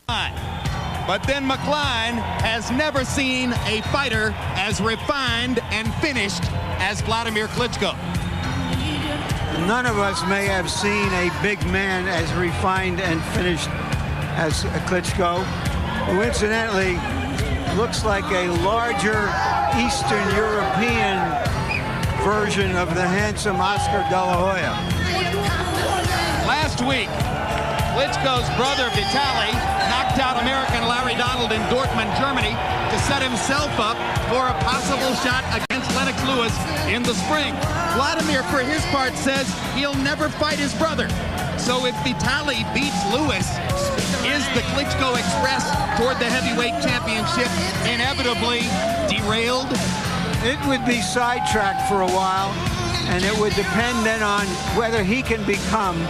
But then McCline has never seen a fighter as refined and finished as Wladimir Klitschko. None of us may have seen a big man as refined and finished as Klitschko, who incidentally looks like a larger Eastern European version of the handsome Oscar De La Hoya. Last week, Klitschko's brother Vitaly knocked out American Larry Donald in Dortmund, Germany, to set himself up for a possible shot against Lennox Lewis in the spring. Wladimir, for his part, says he'll never fight his brother. So if Vitaly beats Lewis, is the Klitschko Express toward the heavyweight championship inevitably derailed? It would be sidetracked for a while, and it would depend then on whether he can become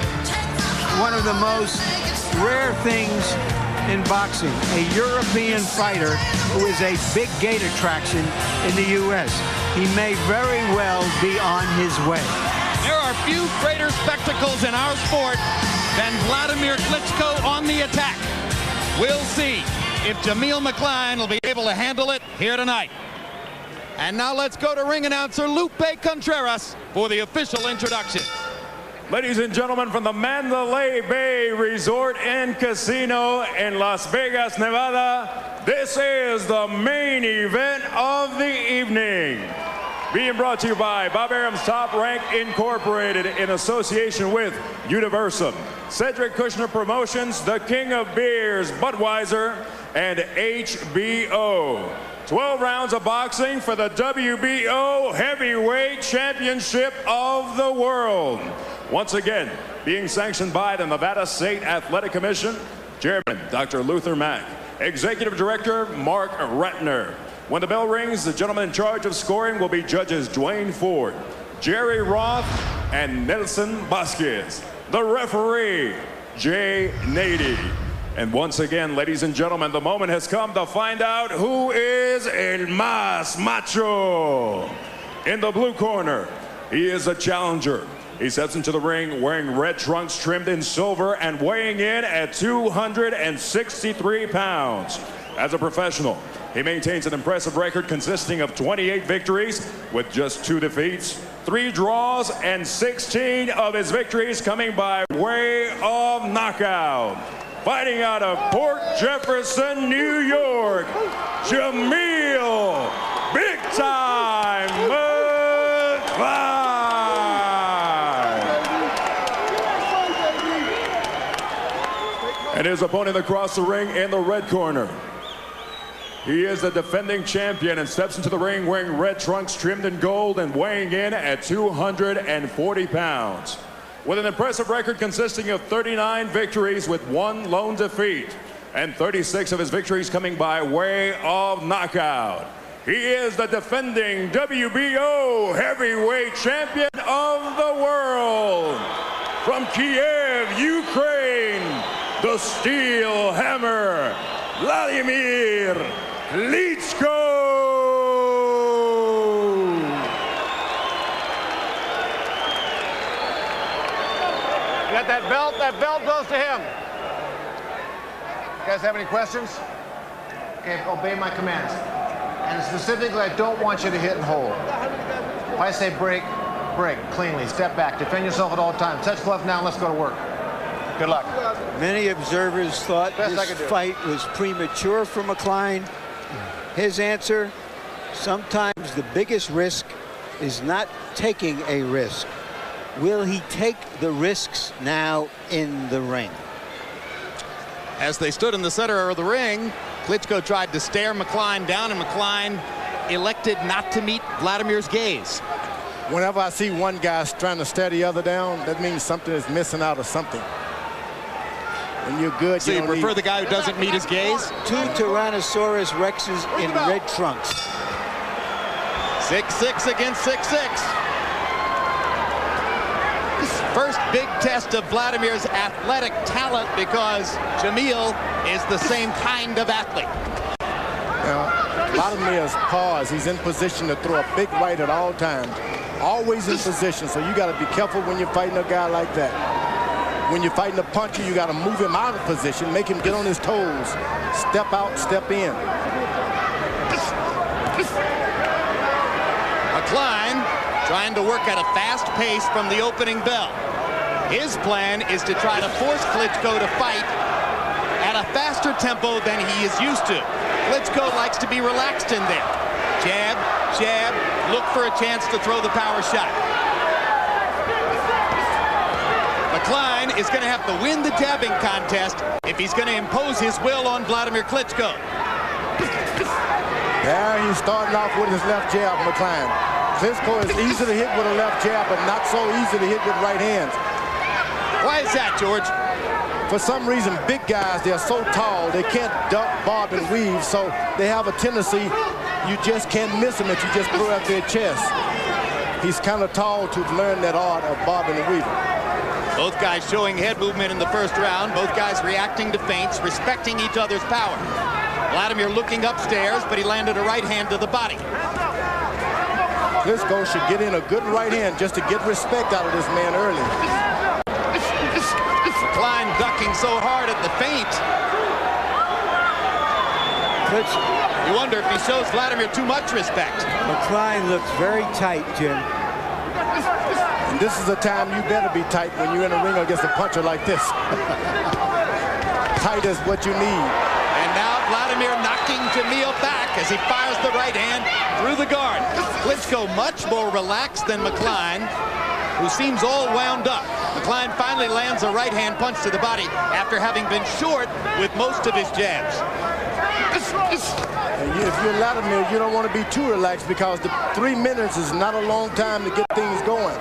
one of the most rare things in boxing, a European fighter who is a big gate attraction in the U.S. He may very well be on his way. There are few greater spectacles in our sport than Wladimir Klitschko on the attack. We'll see if Jameel McCline will be able to handle it here tonight. And now let's go to ring announcer Lupe Contreras for the official introduction. Ladies and gentlemen, from the Mandalay Bay Resort and Casino in Las Vegas, Nevada, this is the main event of the evening. Being brought to you by Bob Arum's Top Rank Incorporated in association with Universum, Cedric Kushner Promotions, the King of Beers, Budweiser, and HBO. 12 rounds of boxing for the WBO Heavyweight Championship of the World. Once again, being sanctioned by the Nevada State Athletic Commission, Chairman Dr. Luther Mack, Executive Director Mark Ratner. When the bell rings, the gentleman in charge of scoring will be judges Duane Ford, Jerry Roth, and Nelson Vazquez. The referee, Jay Nady. And once again, ladies and gentlemen, the moment has come to find out who is El Más Macho. In the blue corner, he is a challenger. He steps into the ring wearing red trunks trimmed in silver and weighing in at 263 pounds. As a professional, he maintains an impressive record consisting of 28 victories with just 2 defeats, 3 draws, and 16 of his victories coming by way of knockout. Fighting out of Port Jefferson, New York, Jameel Big Time McCline. And his opponent across the ring in the red corner. He is the defending champion and steps into the ring wearing red trunks trimmed in gold and weighing in at 240 pounds. With an impressive record consisting of 39 victories with 1 lone defeat and 36 of his victories coming by way of knockout. He is the defending WBO Heavyweight Champion of the World. From Kiev, Ukraine, the Steel Hammer, Wladimir Klitschko. Got that belt? That belt goes to him. You guys have any questions? Okay, obey my commands. And specifically, I don't want you to hit and hold. If I say break, break cleanly. Step back. Defend yourself at all times. Touch glove now and let's go to work. Good luck. Many observers thought this fight was premature for McCline. His answer, sometimes the biggest risk is not taking a risk. Will he take the risks now in the ring? As they stood in the center of the ring, Klitschko tried to stare McCline down, and McCline elected not to meet Vladimir's gaze. Whenever I see one guy trying to stare the other down, that means something is missing out of something. When you're good, so you prefer the guy who doesn't meet his gaze? 2 Tyrannosaurus Rexes in red trunks. 6'6" against 6'6". First big test of Vladimir's athletic talent because Jameel is the same kind of athlete. Now, Vladimir's paused. He's in position to throw a big right at all times. Always in position, so you got to be careful when you're fighting a guy like that. When you're fighting a puncher, you got to move him out of position, make him get on his toes, step out, step in. McCline trying to work at a fast pace from the opening bell. His plan is to try to force Klitschko to fight at a faster tempo than he is used to. Klitschko likes to be relaxed in there. Jab, jab, look for a chance to throw the power shot. McCline is going to have to win the jabbing contest if he's going to impose his will on Wladimir Klitschko. There he's starting off with his left jab, McCline. Klitschko is easy to hit with a left jab, but not so easy to hit with right hands. Why is that, George? For some reason, big guys, they're so tall, they can't duck, bob, and weave, so they have a tendency, you just can't miss them if you just throw at their chest. He's kind of tall to learn that art of bobbing and weaving. Both guys showing head movement in the first round. Both guys reacting to feints, respecting each other's power. Wladimir looking upstairs, but he landed a right hand to the body. Klitschko should get in a good right hand just to get respect out of this man early. McCline ducking so hard at the feint. You wonder if he shows Wladimir too much respect. McCline looks very tight, Jim. And this is a time you better be tight when you're in a ring against a puncher like this. Tight is what you need. And now Wladimir knocking Jameel back as he fires the right hand through the guard. Klitschko much more relaxed than McCline, who seems all wound up. McCline finally lands a right hand punch to the body after having been short with most of his jabs. And if you're Wladimir, you don't want to be too relaxed because the 3 minutes is not a long time to get things going.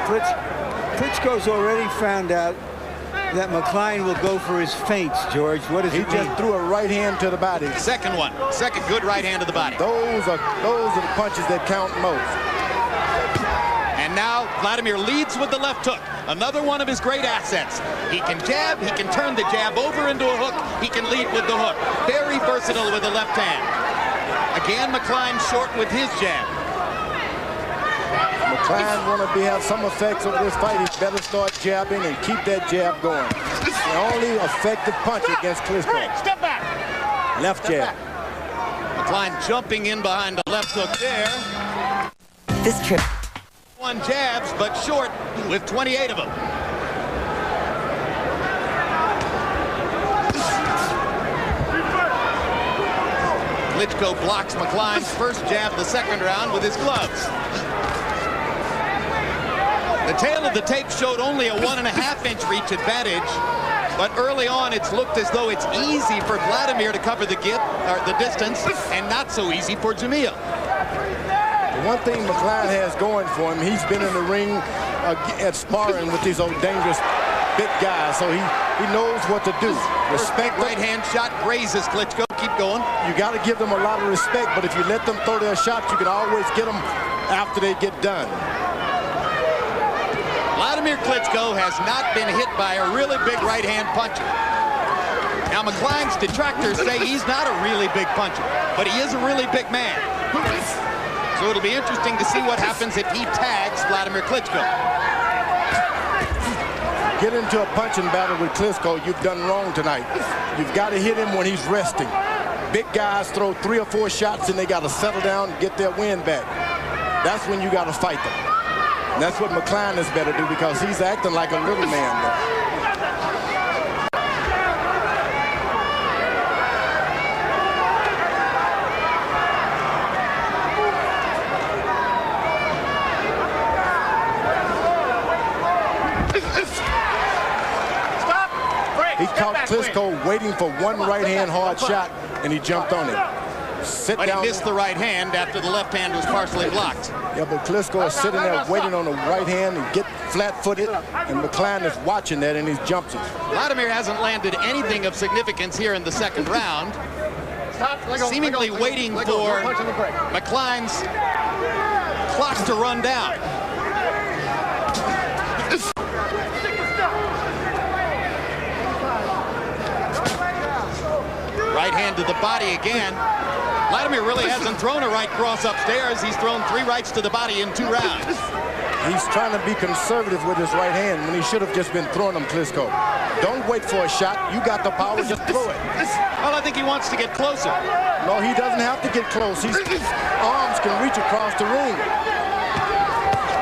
Klitschko's already found out that McCline will go for his feints, George. What does he it just mean? threw a right hand to the body. Second one. Second good right hand to the body. Those are the punches that count most. And now Wladimir leads with the left hook. Another one of his great assets. He can jab, he can turn the jab over into a hook, he can lead with the hook. Very versatile with the left hand. Again, McCline short with his jab. McCline want to have some effects over this fight. He better start jabbing and keep that jab going. The only effective punch against Klitschko. Step back. Left jab. McCline jumping in behind the left hook there. This trip. One jabs, but short with 28 of them. Klitschko blocks McCline's first jab of the second round with his gloves. The tail of the tape showed only a 1.5-inch reach advantage, but early on it's looked as though it's easy for Wladimir to cover the distance and not so easy for Jameel. One thing McCline has going for him, he's been in the ring at sparring with these old dangerous big guys, so he knows what to do. Respect right hand shot grazes Klitschko. Keep going. You got to give them a lot of respect, but if you let them throw their shots, you can always get them after they get done. Wladimir Klitschko has not been hit by a really big right hand puncher. Now McCline's detractors say he's not a really big puncher, but he is a really big man. So it'll be interesting to see what happens if he tags Wladimir Klitschko. Get into a punching battle with Klitschko, you've done wrong tonight. You've got to hit him when he's resting. Big guys throw 3 or 4 shots and they got to settle down and get their wind back. That's when you got to fight them. And that's what McCline is better do because he's acting like a little man. He caught Klitschko waiting for one right-hand hard shot, and he jumped on it. But he missed the right hand after the left hand was partially blocked. Yeah, but Klitschko is sitting there waiting on the right hand and get flat-footed, and McCline is watching that, and he jumps it. Wladimir hasn't landed anything of significance here in the second round. Seemingly waiting for McCline's clock to run down. Right hand to the body again. Wladimir really hasn't thrown a right cross upstairs. He's thrown 3 rights to the body in 2 rounds. He's trying to be conservative with his right hand when he should have just been throwing them, Klitschko. Don't wait for a shot. You got the power, just throw it. Well, I think he wants to get closer. No, he doesn't have to get close. His arms can reach across the ring.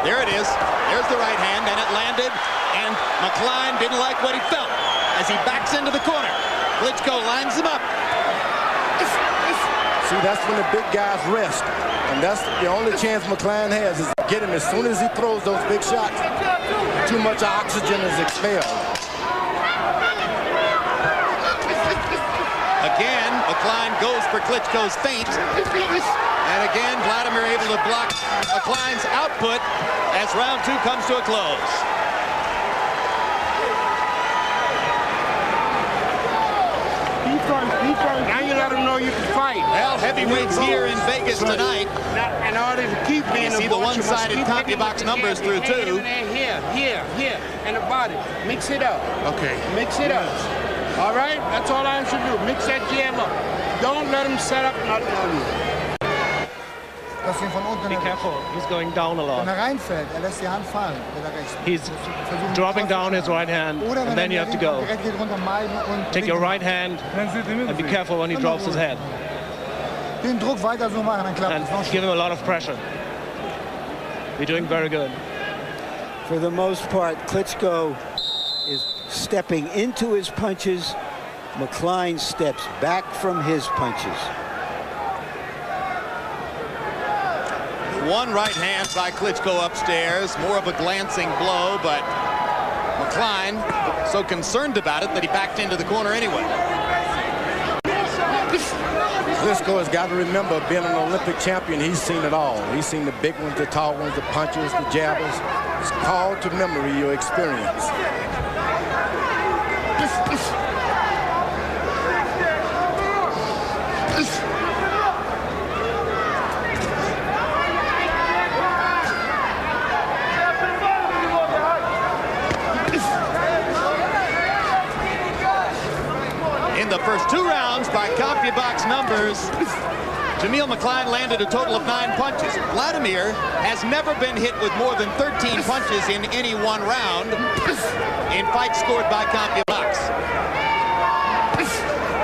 There it is. There's the right hand, and it landed, and McCline didn't like what he felt as he backs into the corner. Klitschko lines him up. See, that's when the big guys rest. And that's the only chance McCline has is to get him as soon as he throws those big shots. Too much oxygen is expelled. Again, McCline goes for Klitschko's feint. And again, Wladimir able to block McCline's output as round 2 comes to a close. Now you let them know you can fight. Well, heavyweights here in Vegas tonight. In order to keep being You see the one-sided CompuBox numbers through 2. Here, and the body. Mix it up. Okay. Mix it up. All right? That's all I should do. Mix that jab up. Don't let him set up nothing on you. Be careful, he's going down a lot. He's dropping down his right hand, and then you have to go. Take your right hand and be careful when he drops his head. And give him a lot of pressure. You're doing very good. For the most part, Klitschko is stepping into his punches. McCline steps back from his punches. One right hand by Klitschko upstairs, more of a glancing blow, but McCline so concerned about it that he backed into the corner anyway. Klitschko has got to remember, being an Olympic champion, he's seen it all. He's seen the big ones, the tall ones, the punches, the jabbers. It's called to memory your experience. In the first 2 rounds, by CompuBox numbers, Jameel McCline landed a total of 9 punches. Wladimir has never been hit with more than 13 punches in any one round in fights scored by CompuBox.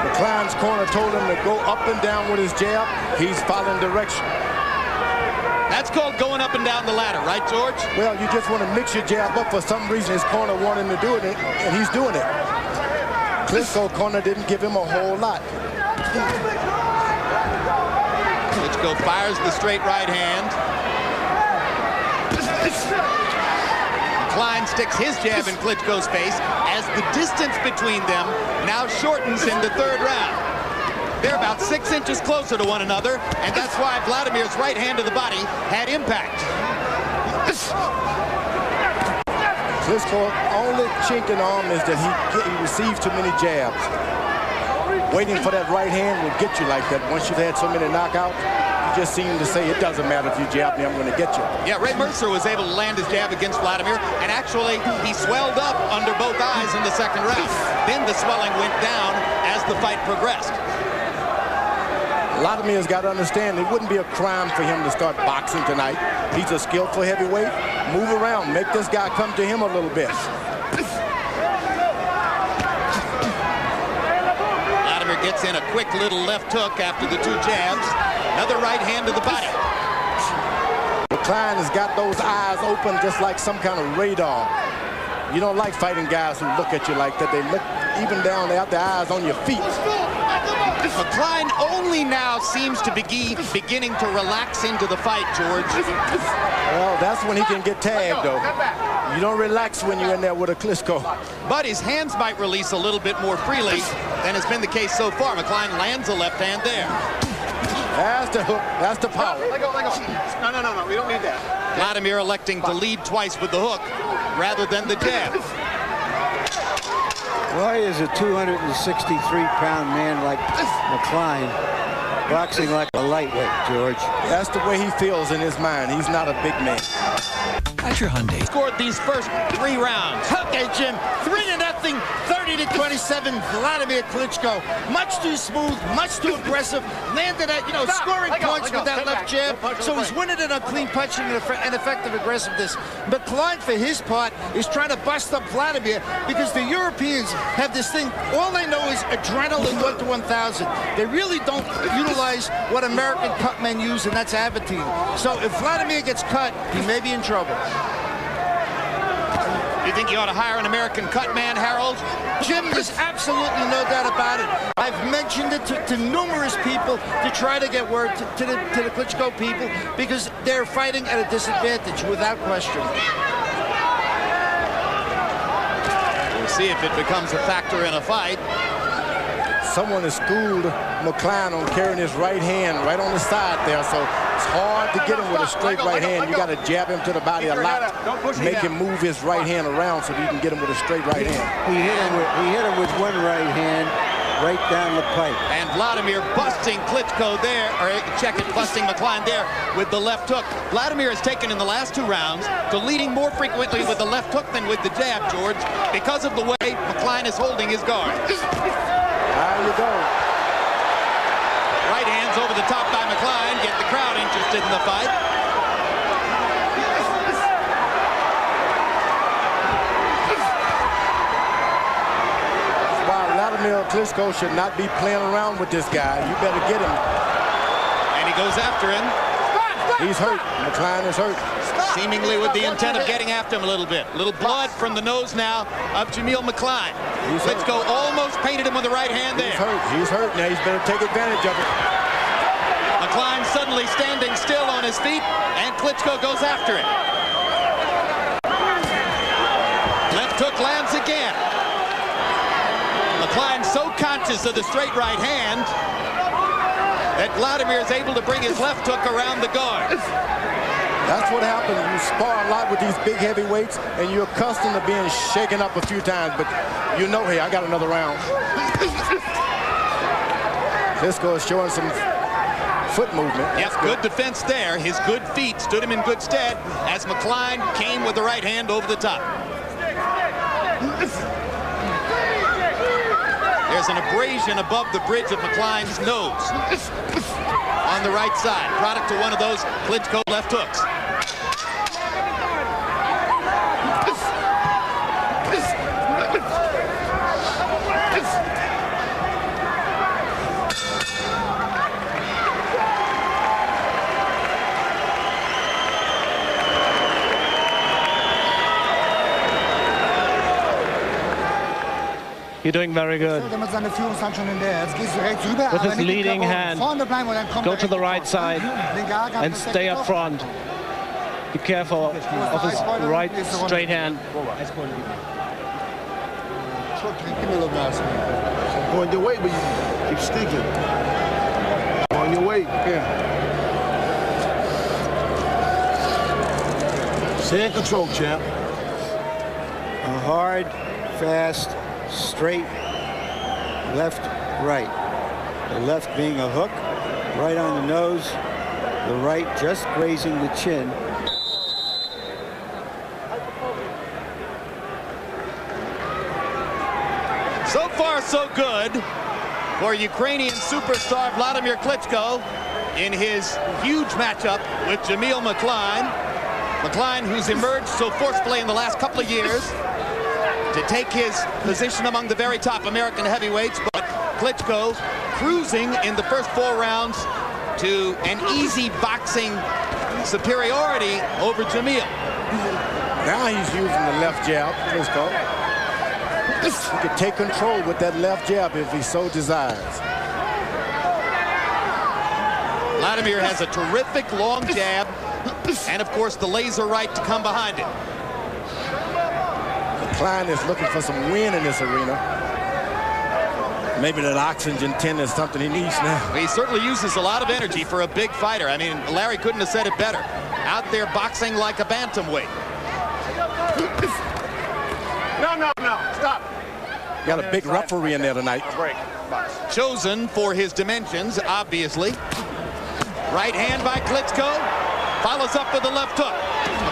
McCline's corner told him to go up and down with his jab. He's following direction. That's called going up and down the ladder, right, George? Well, you just want to mix your jab up. For some reason, his corner wanted him to do it, and he's doing it. Klitschko corner didn't give him a whole lot. Klitschko fires the straight right hand. McCline sticks his jab in Klitschko's face as the distance between them now shortens in the 3rd round. They're about 6 inches closer to one another, and that's why Wladimir's right hand to the body had impact. Klitschko's only chink in arm is that he receives too many jabs. Waiting for that right hand will get you like that. Once you've had so many knockouts, you just seem to say, it doesn't matter if you jab me, I'm going to get you. Yeah, Ray Mercer was able to land his jab against Wladimir, and actually he swelled up under both eyes in the 2nd round. Then the swelling went down as the fight progressed. Vladimir's got to understand it wouldn't be a crime for him to start boxing tonight. He's a skillful heavyweight. Move around, make this guy come to him a little bit. Wladimir gets in a quick little left hook after the 2 jabs. Another right hand to the body. McCline has got those eyes open just like some kind of radar. You don't like fighting guys who look at you like that. They look even down, they have their eyes on your feet. McCline only now seems to be beginning to relax into the fight, George. Well, that's when he can get tagged, though. You don't relax when you're in there with a Klitschko. But his hands might release a little bit more freely than has been the case so far. McCline lands a left hand there. That's the hook. That's the power. Let go. No. We don't need that. Wladimir electing to lead twice with the hook rather than the jab. Why is a 263-pound man like McCline boxing like a lightweight, George? That's the way he feels in his mind. He's not a big man. At your Hyundai. Scored these first 3 rounds. Okay, Jim. 3-0, 30 30-27, Wladimir Klitschko. Much too smooth, much too aggressive. Landed at, scoring points with that left jab. So he's winning it on clean punching and effective aggressiveness. McCline, for his part, is trying to bust up Wladimir because the Europeans have this thing. All they know is adrenaline 1 to 1,000. They really don't utilize what American cut men use, and that's Aventine. So if Wladimir gets cut, he may be in trouble. You think you ought to hire an American cut man, Harold? Jim, there's absolutely no doubt about it. I've mentioned it to numerous people to try to get word to the Klitschko people because they're fighting at a disadvantage, without question. We'll see if it becomes a factor in a fight. Someone has schooled McCline on carrying his right hand right on the side there, so it's hard to get him with a straight right hand. You got to jab him to the body a lot, make him move his right hand around so that you can get him with a straight right hand. He hit him with one right hand right down the pipe. And Wladimir busting Klitschko there, or busting McCline there with the left hook. Wladimir has taken in the last 2 rounds to leading more frequently with the left hook than with the jab, George, because of the way McCline is holding his guard. There you go. Right hands over the top by McCline, get the crowd interested in the fight. That's why Wladimir Klitschko should not be playing around with this guy. You better get him. And he goes after him. He's hurt. McCline is hurt. Seemingly with the intent of getting after him a little bit. A little blood from the nose now of Jameel McCline. Klitschko almost painted him with the right hand there. He's hurt now. He's better take advantage of it. McCline suddenly standing still on his feet, and Klitschko goes after it. Left hook lands again. McCline so conscious of the straight right hand that Wladimir is able to bring his left hook around the guard. That's what happens. You spar a lot with these big heavyweights, and you're accustomed to being shaken up a few times, but you know, hey, I got another round. Klitschko is showing some foot movement. Yep, good defense there. His good feet stood him in good stead as McCline came with the right hand over the top. There's an abrasion above the bridge of McCline's nose on the right side, product of one of those Klitschko left hooks. You're doing very good. With his leading hand, go to the right side and stay up front. Be careful of his right straight hand. On your way, but you keep sticking. On your way. Yeah. Stay in control, champ. A hard, fast, straight, left, right. The left being a hook, right on the nose, the right just grazing the chin. So far, so good for Ukrainian superstar Wladimir Klitschko in his huge matchup with Jameel McCline. McCline, who's emerged so forcefully in the last couple of years to take his position among the very top American heavyweights, but Klitschko cruising in the first 4 rounds to an easy boxing superiority over Jameel. Now he's using the left jab, Klitschko. He can take control with that left jab if he so desires. Wladimir has a terrific long jab, and of course the laser right to come behind it. McCline is looking for some win in this arena. Maybe that oxygen tin is something he needs now. He certainly uses a lot of energy for a big fighter. I mean, Larry couldn't have said it better. Out there boxing like a bantamweight. No, stop. Got a big referee in there tonight. Chosen for his dimensions, obviously. Right hand by Klitschko. Follows up with the left hook.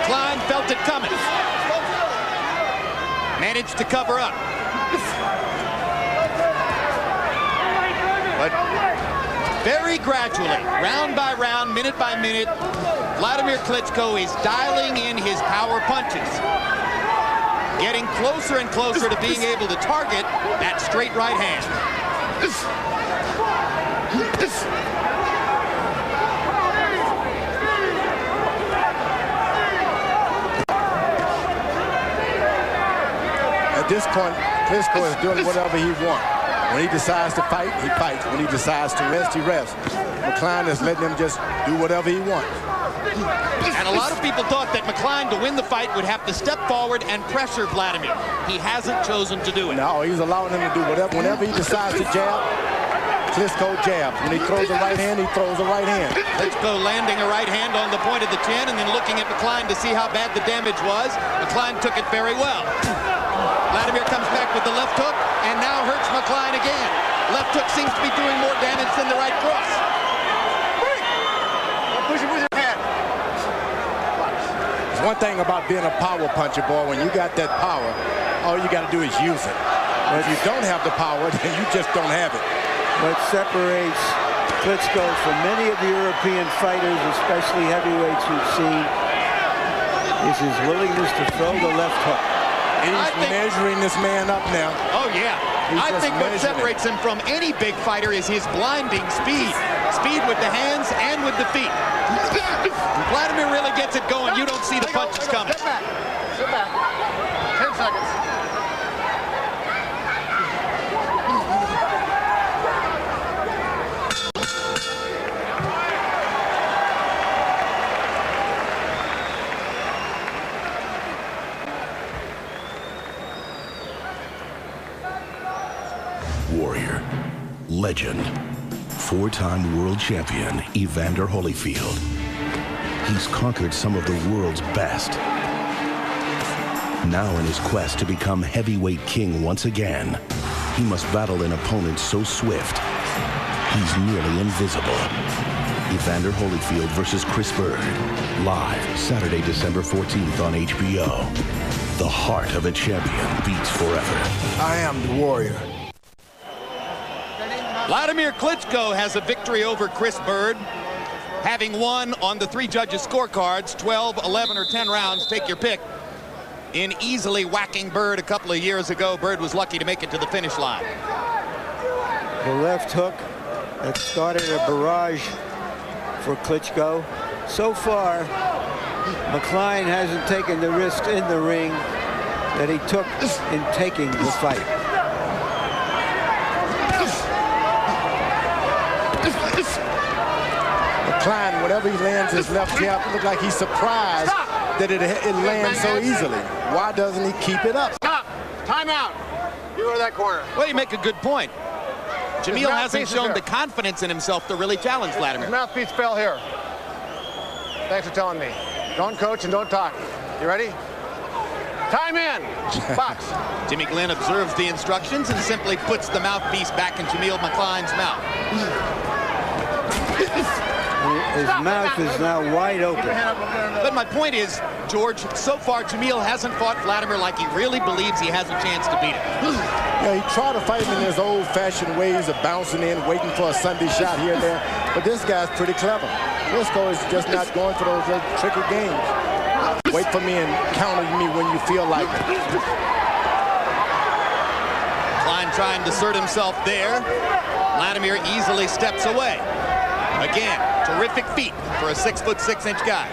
McCline felt it coming. Managed to cover up. But very gradually, round by round, minute by minute, Wladimir Klitschko is dialing in his power punches, getting closer and closer to being able to target that straight right hand. At this point, Klitschko is doing whatever he wants. When he decides to fight, he fights. When he decides to rest, he rests. McCline is letting him just do whatever he wants. And a lot of people thought that McCline, to win the fight, would have to step forward and pressure Wladimir. He hasn't chosen to do it. No, he's allowing him to do whatever. Whenever he decides to jab, Klitschko jabs. When he throws a right hand, he throws a right hand. Klitschko landing a right hand on the point of the chin and then looking at McCline to see how bad the damage was. McCline took it very well. Wladimir comes back with the left hook and now hurts McCline again. Left hook seems to be doing more damage than the right cross. Push him with your hand. There's one thing about being a power puncher, boy. When you got that power, all you got to do is use it. But if you don't have the power, then you just don't have it. What separates Klitschko from many of the European fighters, especially heavyweights we've seen, is his willingness to throw the left hook. And he's measuring this man up now. Oh, yeah. I think what separates him from any big fighter is his blinding speed. Speed with the hands and with the feet. Wladimir really gets it going. You don't see the punches coming. Sit back. Sit back. 10 seconds. Warrior, legend, four-time world champion Evander Holyfield. He's conquered some of the world's best. Now in his quest to become heavyweight king once again, he must battle an opponent so swift, he's nearly invisible. Evander Holyfield versus Chris Bird, live Saturday, December 14th on HBO. The heart of a champion beats forever. I am the warrior. Wladimir Klitschko has a victory over Chris Bird, having won on the 3 judges' scorecards, 12, 11, or 10 rounds, take your pick, in easily whacking Bird a couple of years ago. Bird was lucky to make it to the finish line. The left hook that started a barrage for Klitschko. So far, McCline hasn't taken the risks in the ring that he took in taking the fight. McCline, whenever he lands his left jab, it looks like he's surprised that it lands so easily. Why doesn't he keep it up? Stop. Time out. You go to that corner. Well, you make a good point. Jameel hasn't shown the confidence in himself to really challenge Wladimir. His mouthpiece fell here. Thanks for telling me. Don't coach and don't talk. You ready? Time in. Box. Jimmy Glenn observes the instructions and simply puts the mouthpiece back in Jameel McCline's mouth. His mouth is now wide open. But my point is, George, so far Jameel hasn't fought Wladimir like he really believes he has a chance to beat him. Yeah, he tried to fight him in his old-fashioned ways of bouncing in, waiting for a Sunday shot here and there. But this guy's pretty clever. Klitschko is just not going for those little tricky games. Wait for me and counter me when you feel like it. Klein trying to assert himself there. Wladimir easily steps away. Again, terrific feet for a 6'6" guy.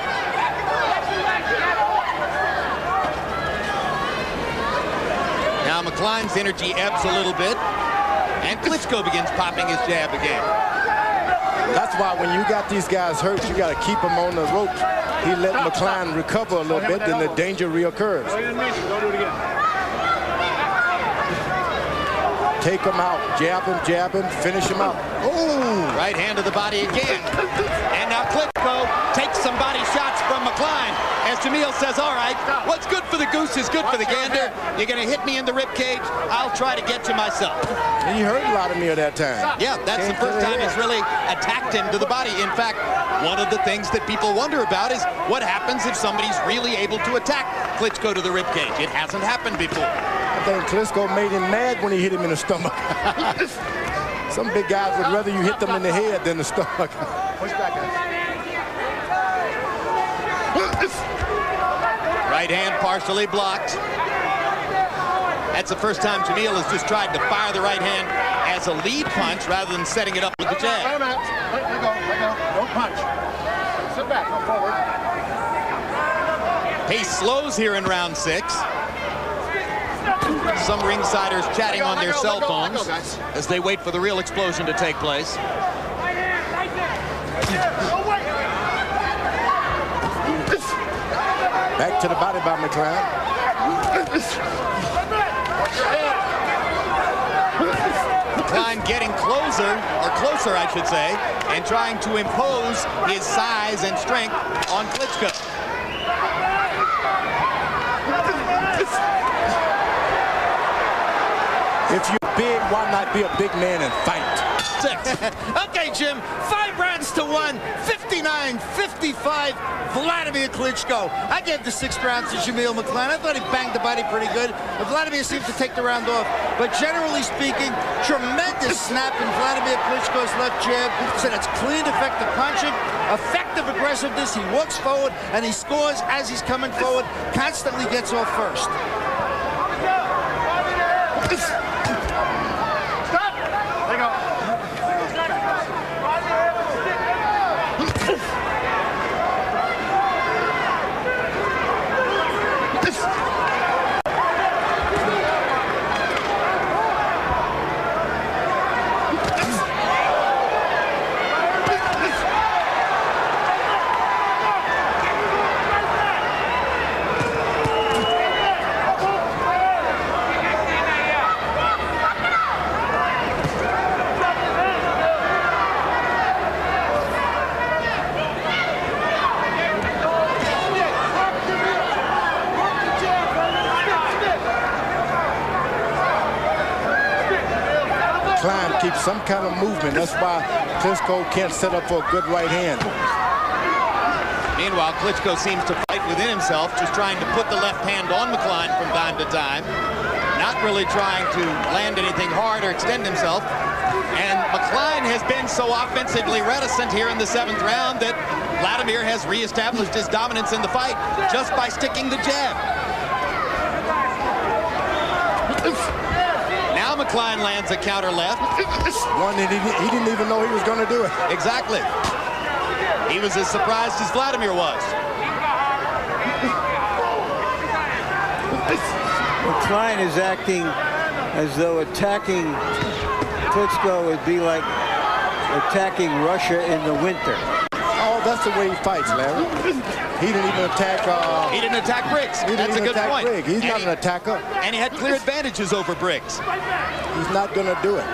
Now McCline's energy ebbs a little bit, and Klitschko begins popping his jab again. That's why when you got these guys hurt, you got to keep them on the ropes. He let McCline recover a little bit, then the danger reoccurs. Take him out, jab him, finish him out. Ooh, right hand to the body again. And now Klitschko takes some body shots from McCline. As Jameel says, all right, what's good for the goose is good for the gander. You're going to hit me in the ribcage. I'll try to get you myself. And he hurt Wladimir that time. Yeah, that's the first time he's really attacked him to the body. In fact, one of the things that people wonder about is what happens if somebody's really able to attack Klitschko to the ribcage. It hasn't happened before. I think Klitschko made him mad when he hit him in the stomach. Some big guys would rather you hit them in the head than the stomach. Push back, guys. Right hand partially blocked. That's the first time Jameel has just tried to fire the right hand as a lead punch rather than setting it up with the jab. Wait a minute. Let go. Don't punch. Sit back. Go forward. Pace slows here in round 6. Some ringsiders chatting on their cell phones as they wait for the real explosion to take place. Back to the body by McCline. McCline getting closer I should say, and trying to impose his size and strength on Klitschko. If you're big, why not be a big man and fight? Okay, Jim, 5 rounds to 1, 59-55, Wladimir Klitschko. I gave the 6th round to Jameel McCline. I thought he banged the body pretty good. Vladimir seemed to take the round off. But generally speaking, tremendous snap in Wladimir Klitschko's left jab. So that's clean, effective punching, effective aggressiveness. He walks forward and he scores as he's coming forward, constantly gets off first. Keep some kind of movement. That's why Klitschko can't set up for a good right hand. Meanwhile, Klitschko seems to fight within himself, just trying to put the left hand on McCline from time to time, not really trying to land anything hard or extend himself. And McCline has been so offensively reticent here in the 7th round that Wladimir has reestablished his dominance in the fight just by sticking the jab. Now McCline lands a counter left. One that he didn't even know he was going to do it. Exactly. He was as surprised as Wladimir was. McCline is acting as though attacking Klitschko would be like attacking Russia in the winter. Oh, that's the way he fights, Larry. He didn't even attack. He didn't attack Briggs. That's a good point. Briggs. He's not an attacker. And he had clear advantages over Briggs. He's not going to do it.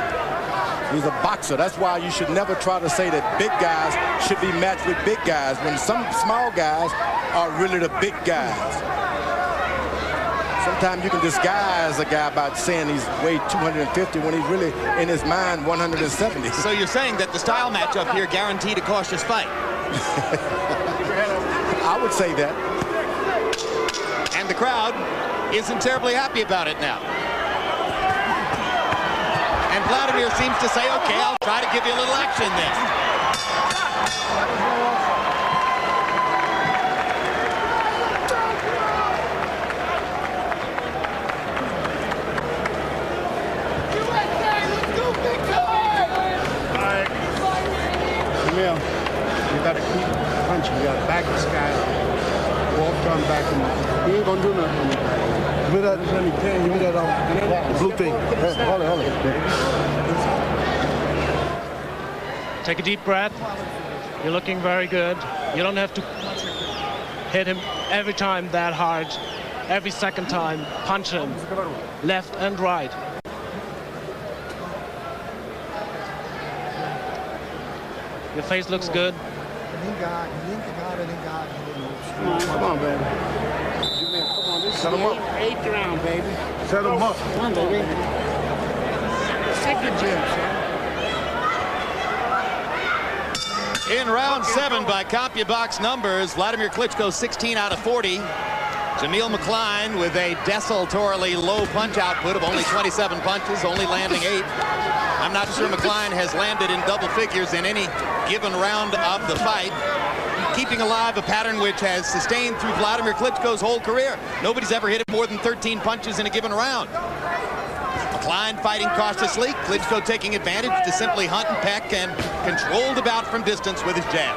He's a boxer. That's why you should never try to say that big guys should be matched with big guys when some small guys are really the big guys. Sometimes you can disguise a guy by saying he's weighed 250 when he's really, in his mind, 170. So you're saying that the style matchup here guaranteed a cautious fight? I would say that. And the crowd isn't terribly happy about it now. And Wladimir seems to say, okay, I'll try to give you a little action then. Jameel, you got to keep punching. You got to back this guy up. Walk on back him. He ain't going to do nothing. Give me that blue thing. Hold it. Take a deep breath. You're looking very good. You don't have to hit him every time that hard. Every second time, punch him. Left and right. Your face looks good. Come on, baby. Set him up. 8th round, baby. Set him up. Come on, baby. Take your gym, son. In round 7 by CompuBox numbers, Wladimir Klitschko 16 out of 40. Jameel McCline with a desultorily low punch output of only 27 punches, only landing 8. I'm not sure McCline has landed in double figures in any given round of the fight, keeping alive a pattern which has sustained through Wladimir Klitschko's whole career. Nobody's ever hit him more than 13 punches in a given round. McCline fighting cautiously, Klitschko taking advantage to simply hunt and peck and control the bout from distance with his jab.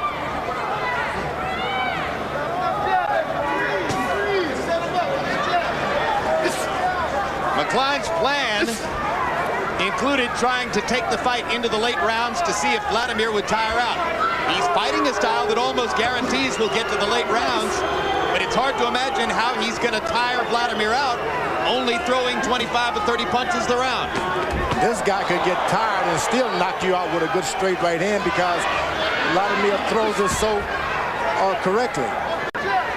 McCline's plan included trying to take the fight into the late rounds to see if Wladimir would tire out. He's fighting a style that almost guarantees we'll get to the late rounds, but it's hard to imagine how he's going to tire Wladimir out, only throwing 25 to 30 punches the round. This guy could get tired and still knock you out with a good straight right hand because Wladimir throws it so correctly.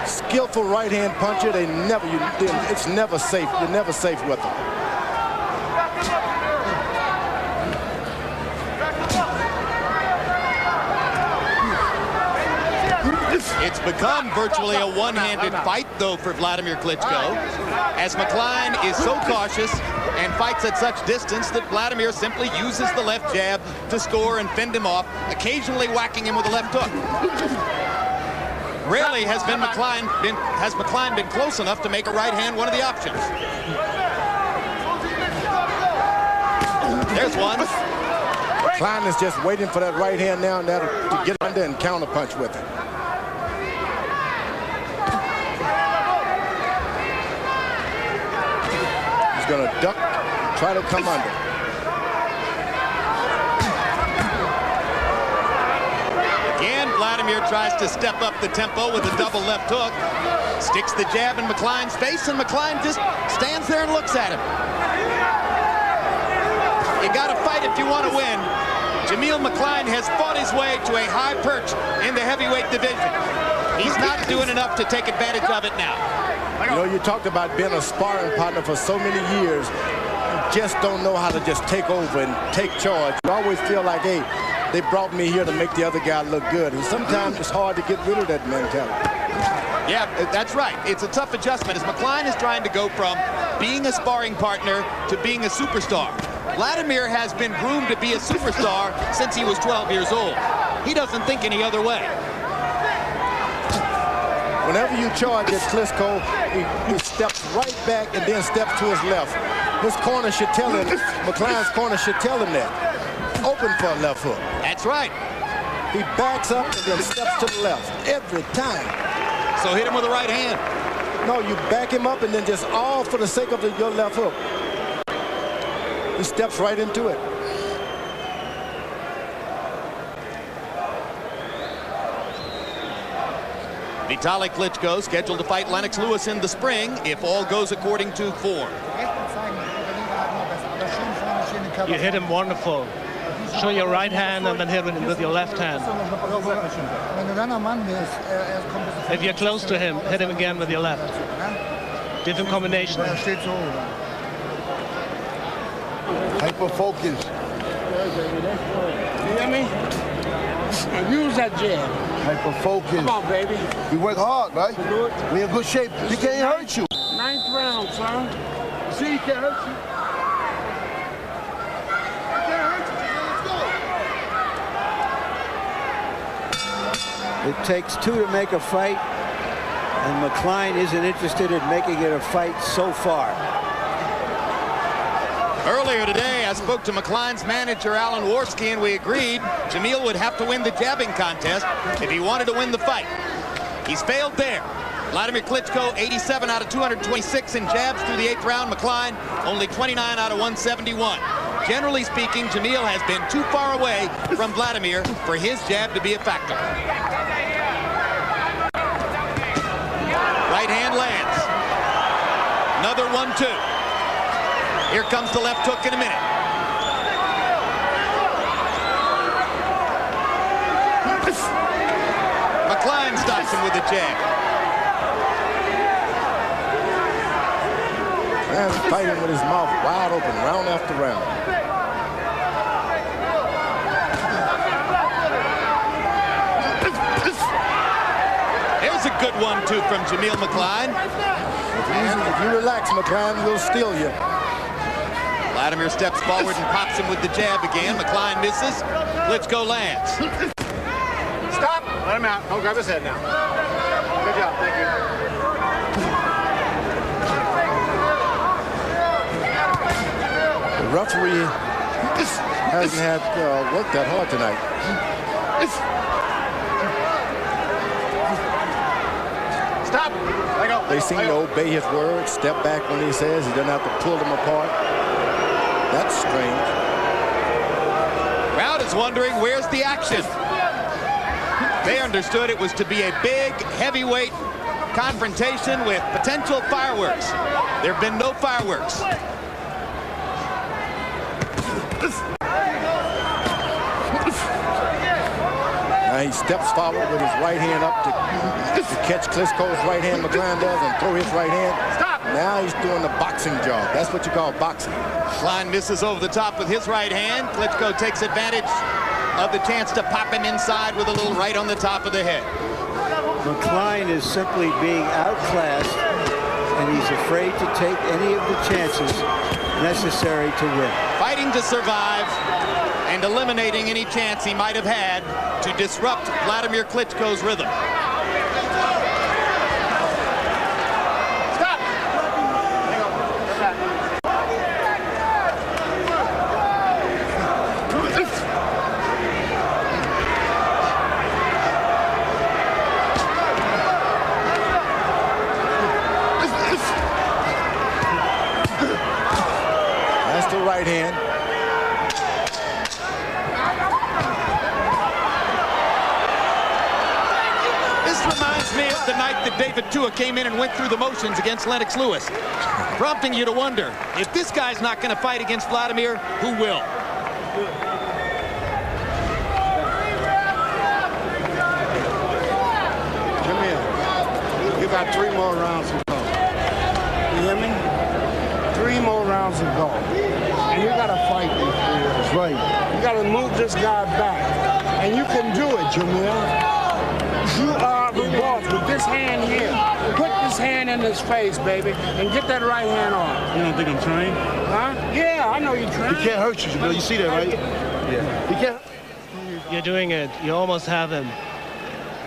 Skillful right hand puncher, it's never safe. You're never safe with them. It's become virtually a one-handed fight, though, for Wladimir Klitschko, as McCline is so cautious and fights at such distance that Wladimir simply uses the left jab to score and fend him off, occasionally whacking him with a left hook. Rarely has McCline been close enough to make a right hand one of the options. There's one. McCline is just waiting for that right hand now and to get under and counter punch with it. He's going to duck, try to come under. Again, Wladimir tries to step up the tempo with a double left hook. Sticks the jab in McCline's face, and McCline just stands there and looks at him. You got to fight if you want to win. Jameel McCline has fought his way to a high perch in the heavyweight division. He's not doing enough to take advantage of it now. You know, you talked about being a sparring partner for so many years. You just don't know how to just take over and take charge. You always feel like, hey, they brought me here to make the other guy look good. And sometimes it's hard to get rid of that mentality. Yeah, that's right. It's a tough adjustment as McCline is trying to go from being a sparring partner to being a superstar. Wladimir has been groomed to be a superstar since he was 12 years old. He doesn't think any other way. Whenever you charge at Klitschko, he steps right back and then steps to his left. His corner should tell him, McCline's corner should tell him that. Open for a left hook. That's right. He backs up and then steps to the left every time. So hit him with the right hand. No, you back him up and then just all for the sake of your left hook. He steps right into it. Vitaly Klitschko scheduled to fight Lennox Lewis in the spring if all goes according to form. You hit him wonderful. Show your right hand and then hit him with your left hand. If you're close to him, hit him again with your left. Different combination. Hyper focus. You hear me? Use that jab. Hyper focus. Come on, baby. You work hard, right? We're in good shape. He can't hurt you. 9th round, son. See, he can't hurt you. It takes two to make a fight, and McCline isn't interested in making it a fight so far. Earlier today, I spoke to McCline's manager, Alan Worski, and we agreed Jameel would have to win the jabbing contest if he wanted to win the fight. He's failed there. Wladimir Klitschko, 87 out of 226 in jabs through the 8th round. McCline, only 29 out of 171. Generally speaking, Jameel has been too far away from Wladimir for his jab to be a factor. Right hand lands. Another 1-2. Here comes the left hook in a minute. McCline stops him with a jab. Man's fighting with his mouth wide open, round after round. There's a good 1-2 from Jameel McCline. If you relax, McCline will steal you. Wladimir steps forward and pops him with the jab again. McCline misses. Klitschko lands. Stop. Let him out. Don't grab his head now. Good job. Thank you. The referee hasn't had worked that hard tonight. Stop. Let go. They seem to obey his words, step back when he says. He doesn't have to pull them apart. That's strange. Crowd is wondering, where's the action? They understood it was to be a big, heavyweight confrontation with potential fireworks. There have been no fireworks. Now he steps forward with his right hand up to catch Klitschko's right hand, McCline does, and throw his right hand. Stop! Now he's doing the boxing job. That's what you call boxing. Klein misses over the top with his right hand. Klitschko takes advantage of the chance to pop him inside with a little right on the top of the head. McCline is simply being outclassed, and he's afraid to take any of the chances necessary to win. Fighting to survive and eliminating any chance he might have had to disrupt Wladimir Klitschko's rhythm. Stop. Hang on. Get back. That's the right hand. The night that David Tua came in and went through the motions against Lennox Lewis, prompting you to wonder, if this guy's not going to fight against Wladimir, who will? Jameel, you got 3 more rounds to go. You hear me? 3 more rounds to go. And you got to fight these players. Right. You got to move this guy back. And you can do it, Jameel. You are the boss with this hand here. Put this hand in his face, baby, and get that right hand on. You don't think I'm trying? Huh? Yeah, I know you're trying. He can't hurt you, Jameel. You see that, right? Yeah. He can't. You're doing it. You almost have him.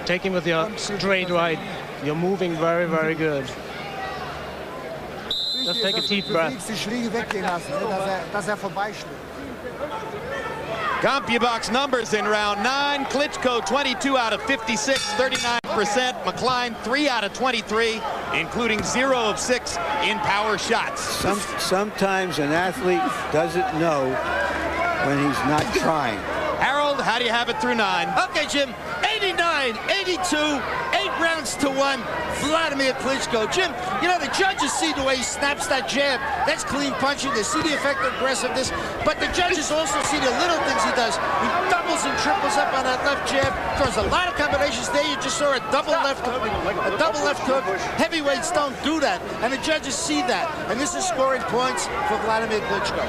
Take him with your straight right. You're moving very, very good. Just take a deep breath. CompuBox numbers in round 9. Klitschko 22 out of 56, 39%. McCline 3 out of 23, including 0 of 6 in power shots. Sometimes an athlete doesn't know when he's not trying. Harold, how do you have it through 9? Okay, Jim, 89, 82, 8 rounds to 1, Wladimir Klitschko. Jim, you know, the judges see the way he snaps that jab. That's clean punching. They see the effect of aggressiveness, but the judges also see the little things he does. He doubles and triples up on that left jab, throws a lot of combinations. There you just saw a double left hook, a double left hook. Heavyweights don't do that, and the judges see that. And this is scoring points for Wladimir Klitschko.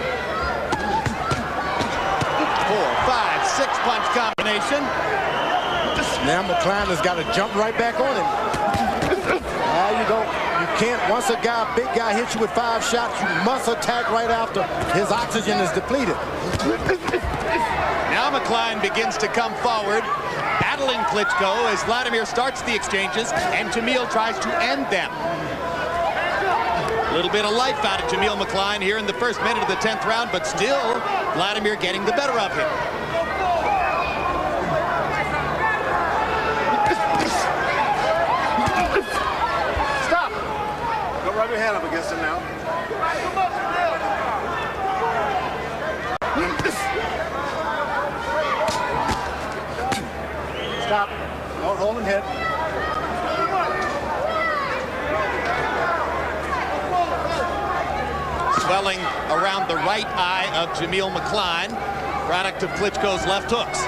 4, 5, 6 punch combination. Now McCline has got to jump right back on him. Now you can't, once a big guy hits you with 5 shots, you must attack right after his oxygen is depleted. Now McCline begins to come forward, battling Klitschko as Wladimir starts the exchanges and Jameel tries to end them. A little bit of life out of Jameel McCline here in the first minute of the 10th round, but still Wladimir getting the better of him. Stop! Don't rub your hand up against him now. Stop. Don't hold him hit. Swelling around the right eye of Jameel McCline, product of Klitschko's left hooks.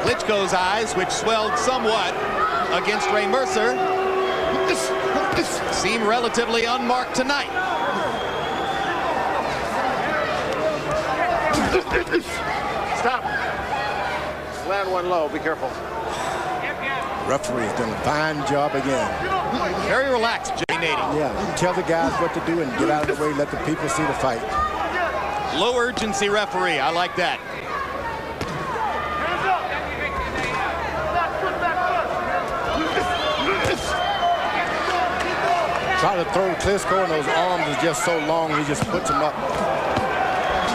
Klitschko's eyes, which swelled somewhat against Ray Mercer, seem relatively unmarked tonight. Stop. Land one low. Be careful. Referee's done a fine job again. Very relaxed, Jay Nady. Yeah, tell the guys what to do and get out of the way, let the people see the fight. Low urgency referee, I like that. Try to throw Klitschko, and those arms are just so long, he just puts them up.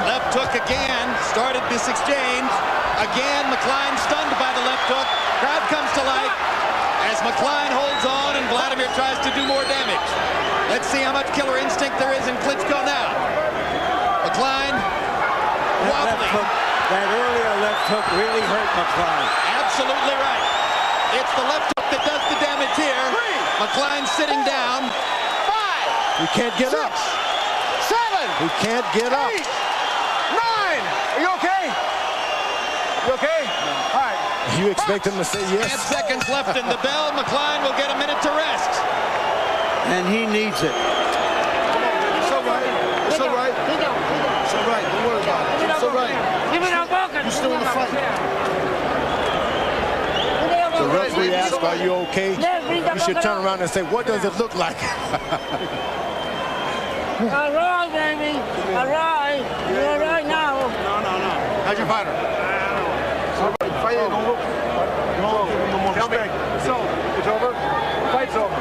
Left hook again, started this exchange. Again, McCline stunned by the left hook. Crowd comes to life as McCline holds on and Wladimir tries to do more damage. Let's see how much killer instinct there is in Klitschko now. McCline wobbling. That earlier left hook really hurt McCline. Absolutely right. It's the left hook that does the damage here. McCline sitting down. 5. He can't get up. 7. He can't get up. 8. 9. Are you okay? You okay? All right. You expect him to say yes? 10 seconds left in the bell. McCline will get a minute to rest. And he needs it. It's all right. It's all right. It's all right. Don't worry about it. It's all right. You're still in the fight. The referee asks, are you okay? You should turn around and say, what does it look like? All right, baby. All right. You're all right now. No. How's your fighter? Fight ain't over. Tell me. It's over. Fight's over.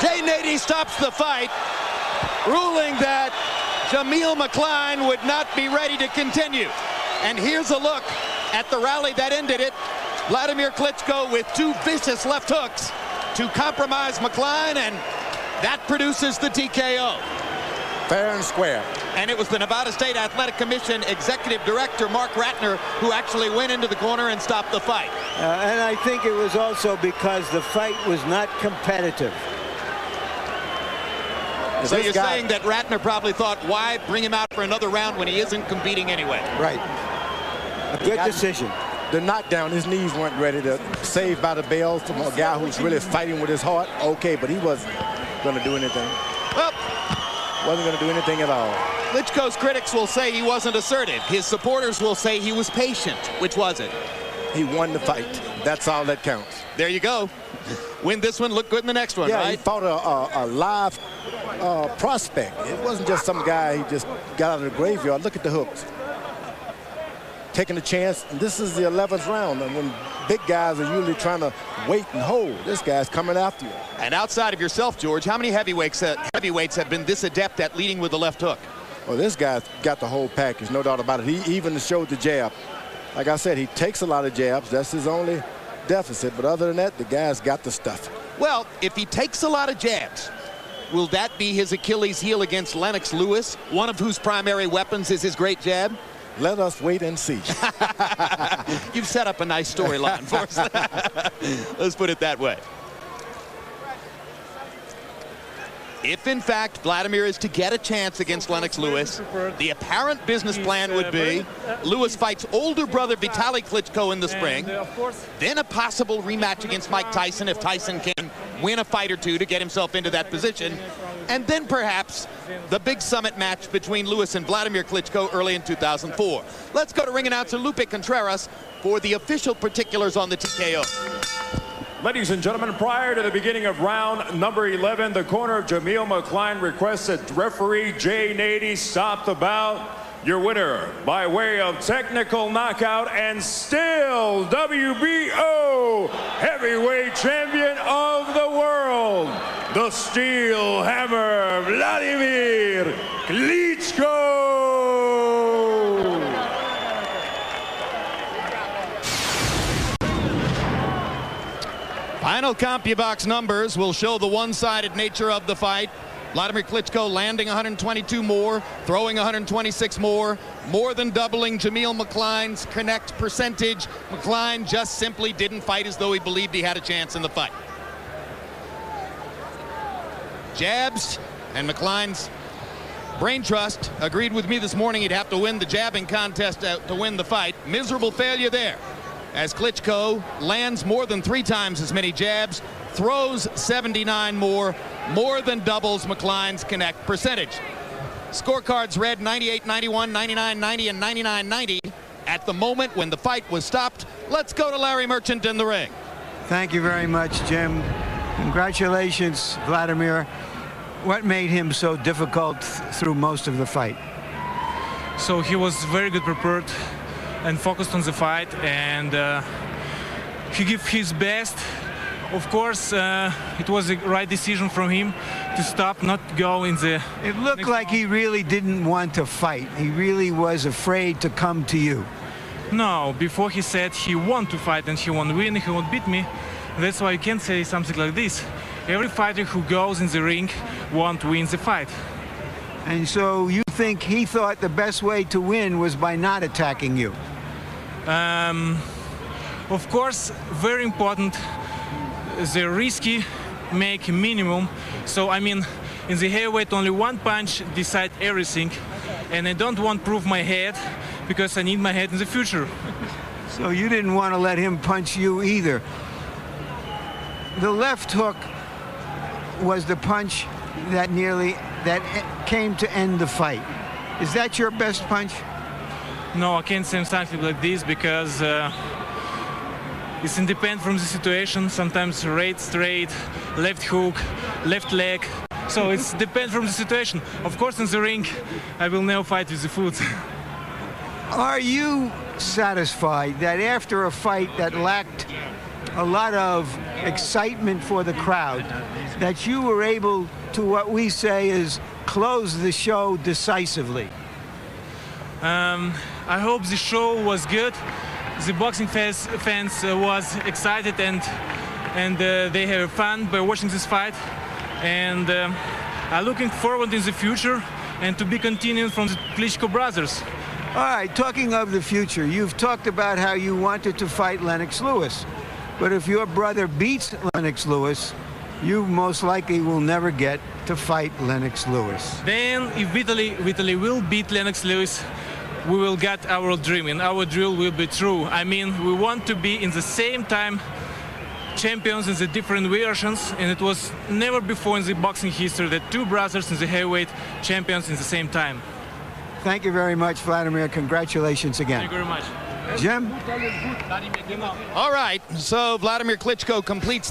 Jay Nady stops the fight, ruling that Jameel McCline would not be ready to continue. And here's a look at the rally that ended it. Wladimir Klitschko with 2 vicious left hooks to compromise McCline, and that produces the TKO. Fair and square. And it was the Nevada State Athletic Commission Executive Director Mark Ratner who actually went into the corner and stopped the fight. And I think it was also because the fight was not competitive. So you're saying that Ratner probably thought, why bring him out for another round when he isn't competing anyway? Right. A good decision. The knockdown, his knees weren't ready to save by the bell from a guy who's really fighting with his heart. Okay, but he wasn't going to do anything. Well, wasn't going to do anything at all. Klitschko's critics will say he wasn't assertive. His supporters will say he was patient. Which was it? He won the fight. That's all that counts. There you go. Win this one, look good in the next one, yeah, right? He fought a live prospect. It wasn't just some guy he just got out of the graveyard. Look at the hooks. Taking a chance, and this is the 11th round, and when big guys are usually trying to wait and hold, this guy's coming after you. And outside of yourself, George, how many heavyweights have been this adept at leading with the left hook? Well, this guy's got the whole package, no doubt about it. He even showed the jab. Like I said, he takes a lot of jabs. That's his only deficit, but other than that, the guy's got the stuff. Well, if he takes a lot of jabs, will that be his Achilles heel against Lennox Lewis, one of whose primary weapons is his great jab? Let us wait and see. You've set up a nice storyline for us. Let's put it that way. If, in fact, Wladimir is to get a chance against Lennox Lewis, the apparent business plan would be Lewis fights older brother Vitaly Klitschko in the spring, then a possible rematch against Mike Tyson if Tyson can win a fight or two to get himself into that position, and then perhaps the big summit match between Lewis and Wladimir Klitschko early in 2004. Let's go to ring announcer Lupe Contreras for the official particulars on the TKO. Ladies and gentlemen, prior to the beginning of round number 11, the corner of Jameel McCline requests that referee Jay Nady stop the bout. Your winner by way of technical knockout and still WBO heavyweight champion of the world, the Steel Hammer, Wladimir Klitschko. Final CompuBox numbers will show the one-sided nature of the fight. Wladimir Klitschko landing 122 more, throwing 126 more than doubling Jameel McCline's connect percentage. McCline just simply didn't fight as though he believed he had a chance in the fight. Jabs, and McCline's brain trust agreed with me this morning he'd have to win the jabbing contest to win the fight. Miserable failure there, as Klitschko lands more than 3 times as many jabs, throws 79 more than doubles McCline's connect percentage. Scorecards read 98-91, 99-90, and 99-90. At the moment when the fight was stopped, Let's go to Larry Merchant in the ring. Thank you very much, Jim. Congratulations, Wladimir. What made him so difficult through most of the fight? So he was very good prepared and focused on the fight, and he gave his best. Of course, it was the right decision from him to stop, not go in the... It looked like he really didn't want to fight. He really was afraid to come to you. No, before he said he want to fight and he won't win, he won't beat me. That's why you can't say something like this. Every fighter who goes in the ring won't win the fight. And so you think he thought the best way to win was by not attacking you? Of course, very important, the risky make minimum. So, I mean, in the heavyweight, only one punch decide everything. And I don't want to prove my head, because I need my head in the future. So you didn't want to let him punch you either. The left hook was the punch that came to end the fight. Is that your best punch? No, I can't say something like this, because it's independent from the situation. Sometimes right straight, left hook, left leg. So it's depends from the situation. Of course, in the ring, I will never fight with the foot. Are you satisfied that after a fight that lacked a lot of excitement for the crowd, that you were able to, what we say is, close the show decisively? I hope the show was good. The boxing fans was excited, and they have fun by watching this fight. And I'm looking forward in the future and to be continued from the Klitschko brothers. All right, talking of the future, you've talked about how you wanted to fight Lennox Lewis. But if your brother beats Lennox Lewis, you most likely will never get to fight Lennox Lewis. Then, if Vitaly will beat Lennox Lewis, we will get our dream, and our dream will be true. I mean, we want to be in the same time champions in the different versions, and it was never before in the boxing history that two brothers in the heavyweight champions in the same time. Thank you very much, Wladimir. Congratulations again. Thank you very much. Jim? All right, so Wladimir Klitschko completes